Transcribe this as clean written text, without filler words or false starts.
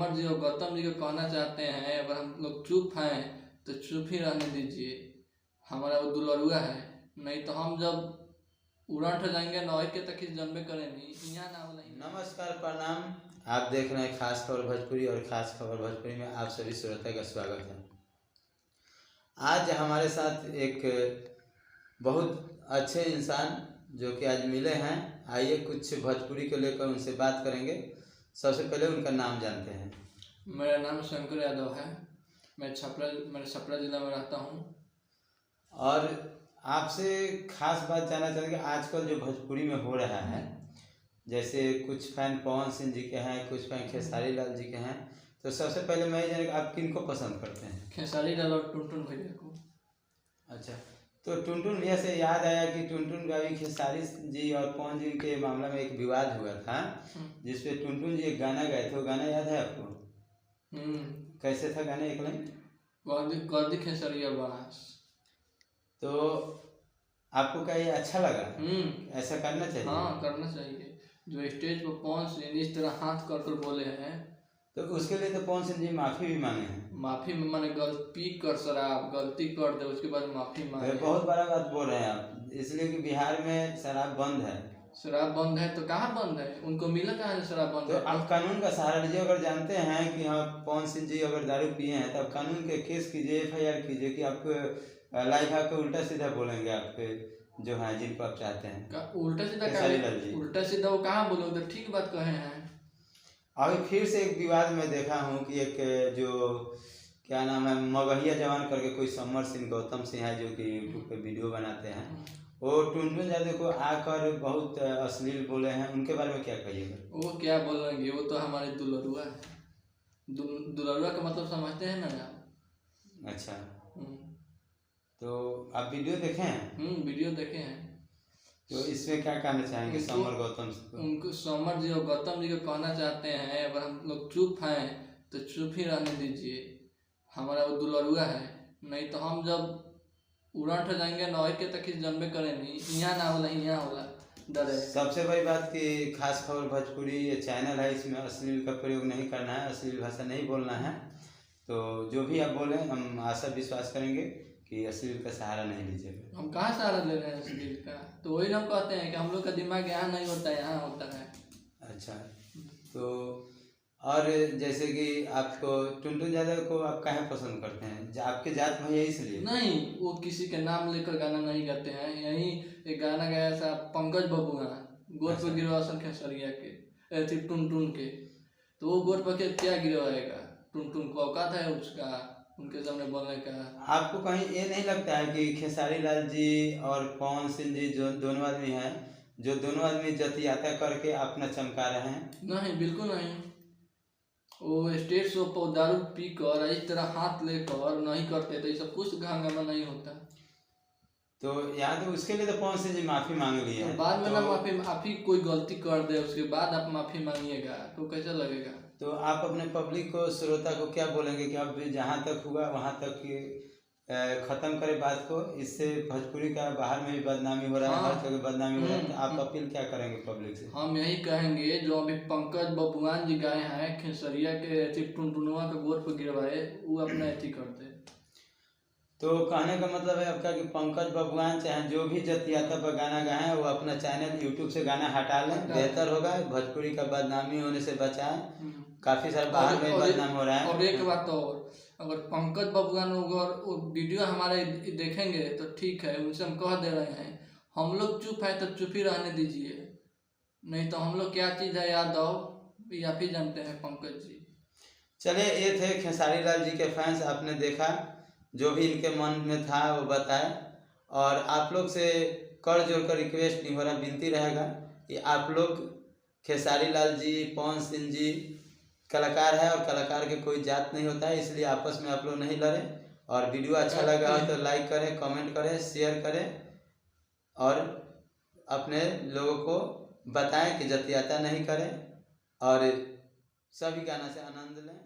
Summer जी और गौतम जी को कहना चाहते हैं, अगर हम लोग चुप हैं तो चुप ही रहने दीजिए, हमारा वो दुलरुआ है, नहीं तो हम जब उड़ंठ जाएंगे नौ के तक जन्मे करेंगे यहाँ ना बोला। नमस्कार, प्रणाम। आप देख रहे हैं खास खबर भोजपुरी और खास खबर भोजपुरी में आप सभी श्रोता का स्वागत है। आज हमारे साथ एक बहुत अच्छे इंसान जो कि आज मिले हैं, आइए कुछ भोजपुरी को लेकर उनसे बात करेंगे। सबसे पहले उनका नाम जानते हैं। मेरा नाम शंकर यादव है, मैं छपरा जिला में रहता हूँ। और आपसे खास बात जानना चाहेंगे, आजकल जो भोजपुरी में हो रहा है, जैसे कुछ फैन पवन सिंह जी के हैं, कुछ फैन खेसारी लाल जी के हैं, तो सबसे पहले मैं जाने कि आप किन को पसंद करते हैं? खेसारी लाल और टुनटुन भैया को। अच्छा, तो टुनटुन भैया से याद आया कि टुनटुन का भी खेसारी जी और पवन जी के मामला में एक विवाद हुआ था, जिसपे टुनटुन जी एक गाना गाए थे। वो गाना याद है आपको? कैसे था गाना? एक लाइन गर्दी खेसरिया बांस। तो आपको क्या ये अच्छा लगा? ऐसा करना चाहिए? हाँ, करना चाहिए। जो स्टेज पर पवन सिंह इस तरह हाथ कर बोले हैं, तो उसके लिए तो पवन सिंह जी माफी भी मांगे हैं। माफी में माने गलती कर, शराब गलती कर दे उसके बाद माफी मांगे। बहुत बड़ा बात बोल रहे हैं आप, इसलिए कि बिहार में शराब बंद है। शराब बंद है तो कहाँ बंद है? उनको मिला कहाँ है शराब बंद तो है? आप कानून का सहारा लीजिए। अगर जानते हैं कि हाँ पवन सिंह जी अगर दारू पिए हैं, तो आप कानून के केस कीजिए, FIR कीजिए कि आपको लाइव आके उल्टा सीधा बोलेंगे आपके जो है जिनको आप चाहते हैं। उल्टा सीधा वो कहाँ बोले? तो ठीक बात कहे हैं। अभी फिर से एक विवाद में देखा हूँ कि एक जो क्या नाम है, मगहिया जवान करके कोई समर सिंह गौतम सिंह है, जो कि यूट्यूब पे वीडियो बनाते हैं, वो टुनटुन यादव को आकर बहुत अश्लील बोले हैं। उनके बारे में क्या कहिएगा? वो क्या बोलेंगे? वो तो हमारे दुलरुआ है। दुलरुआ का मतलब समझते हैं ना आप? अच्छा, तो आप वीडियो देखे हैं? वीडियो देखे हैं। तो इसमें क्या कहना चाहेंगे समर गौतम को? उनको समर जी और गौतम जी को कहना चाहते हैं, अगर हम लोग चुप हैं तो चुप ही रहने दीजिए, हमारा वो दुलरुआ है, नहीं तो हम जब उड़ंठ जाएंगे नौ के तक जन्मे करेंगे यहाँ ना होला यहाँ होला। डर है। सबसे बड़ी बात कि खास खबर भोजपुरी ये चैनल है, इसमें अश्लील का प्रयोग नहीं करना है, अश्लील भाषा नहीं बोलना है। तो जो भी आप बोलें हम आशा विश्वास करेंगे कि अश्लील का सहारा नहीं लीजिएगा। हम कहाँ सहारा ले रहे हैं अश्लील का? तो वही हम कहते हैं कि हम लोग का दिमाग यहाँ नहीं होता है, यहाँ होता है। अच्छा, तो और जैसे कि आपको टुनटुन यादव को आप कहाँ पसंद करते हैं? आपके जात में है इसलिए? नहीं, वो किसी के नाम लेकर गाना नहीं गाते हैं। यही एक गाना गाया था पंकज बबुआ, गोद पर गिरवासन खेसरिया के टुनटुन के, तो वो गोद पर क्या गिरवाएगा? टुनटुन को औकात है उसका उनके सामने बोलने का? आपको कहीं ये नहीं लगता है कि खेसारी लाल जी और पवन सिंह जी जो दोनों आदमी हैं, जो दोनों आदमी जतियाता करके अपना चमका रहे हैं? नहीं, बिल्कुल नहीं। वो स्टेज शो पर दारू पी कर इस तरह हाथ लेकर नहीं करते तो ये सब कुछ हंगामा नहीं होता। तो याद है उसके लिए तो पवन सिंह जी माफी मांग लिए हैं। बाद में ना माफी कोई गलती कर दे उसके बाद आप माफी मांगिएगा तो कैसा लगेगा? तो आप अपने पब्लिक को, श्रोता को क्या बोलेंगे कि अब जहाँ तक हुआ वहाँ तक खत्म करें बात को? इससे भोजपुरी का बाहर में भी बदनामी हो रहा है, हर जगह बदनामी हो रहा है। तो आप अपील क्या करेंगे पब्लिक से? हम यही कहेंगे जो अभी पंकज बबुआन जी गाए हैं खेसरिया के टुनटुनवा के गोद पर गिरवाए, वो अपना अथी करते। तो कहने का मतलब है आपका कि पंकज बबुआन चाहे जो भी जतियाता पर गाना गाए वो अपना चैनल यूट्यूब से गाना हटा लें, बेहतर होगा। भोजपुरी का बदनामी होने से बचाएं। काफी सारे बाहर में बदनाम हो रहा है। और एक बात और, अगर पंकज बबुआन वो वीडियो हमारे देखेंगे तो ठीक है, उनसे हम कह दे रहे हैं, हम लोग चुप है तो चुप ही रहने दीजिए, नहीं तो हम लोग क्या चीज़ है यादव या फिर जानते हैं पंकज जी। चलिए, ये थे खेसारी लाल जी के फैंस। आपने देखा, जो भी इनके मन में था वो बताए। और आप लोग से कर जोड़ कर रिक्वेस्ट नहीं हो रहा, विनती रहेगा कि आप लोग खेसारी लाल जी, पवन सिंह जी कलाकार है और कलाकार के कोई जात नहीं होता है, इसलिए आपस में आप लोग नहीं लड़ें। और वीडियो अच्छा लगा हो तो लाइक करें, कमेंट करें, शेयर करें और अपने लोगों को बताएं कि जतियाता नहीं करें और सभी गाना से आनंद लें।